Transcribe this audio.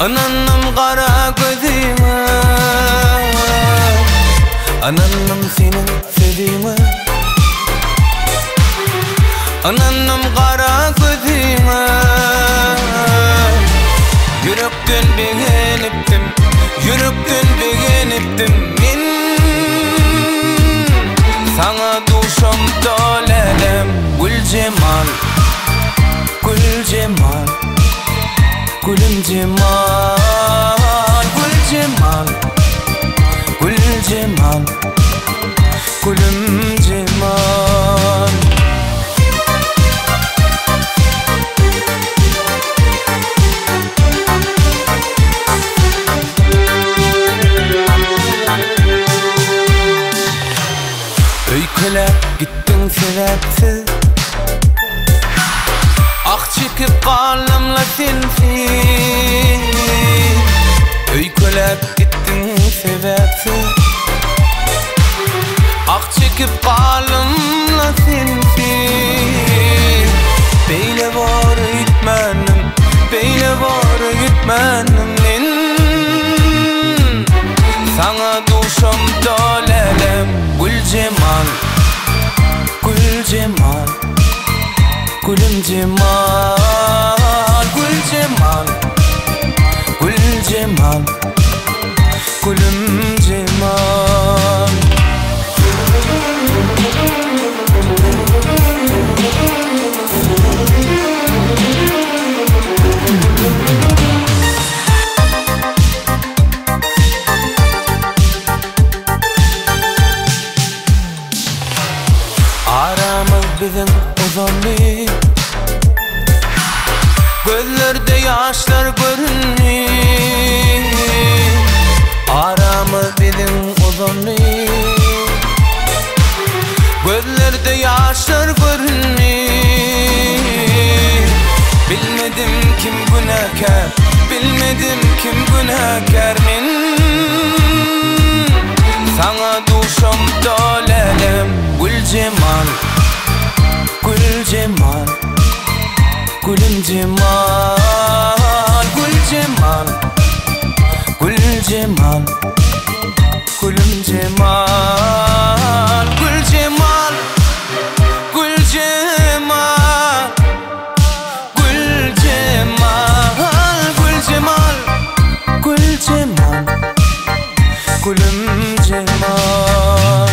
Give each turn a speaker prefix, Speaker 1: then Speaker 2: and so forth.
Speaker 1: Ananım kara gözüme, ananım senin sevdiğime. Ananım kara gözüme, yürekten beğeniptim, yürekten beğeniptim. Men sana duşam dolelem. Gül cemal, gül cemal, gülüm cemal, gül cemal, gül cemal, gülüm cemal. Öyküle gittin sebepsiz, ah çekip kalımla sensiz. Öyküle gittin sebepsiz, ah çekip kalımla sensiz. Beyle var gitmenim, beyle var gitmenim. Men sana duşam dolelem. Gül cemal, gül cemal, gülüm cemal, gül cemal, gül cemal, gülüm cemal. Aramız bizim uzunlu, gözlerde yaşlar görünür. Aramız bizim uzunlu, gözlerde yaşlar görünür. Bilmedim kim günahkar, bilmedim kim günahkar. Men sana duşam dolelem. Gül cemal, gül cemal, gülüm cemal, gül cemal, gül cemal, gülüm cemal, gül cemal, gül cemal, gül cemal, gül cemal, gül cemal, gülüm cemal.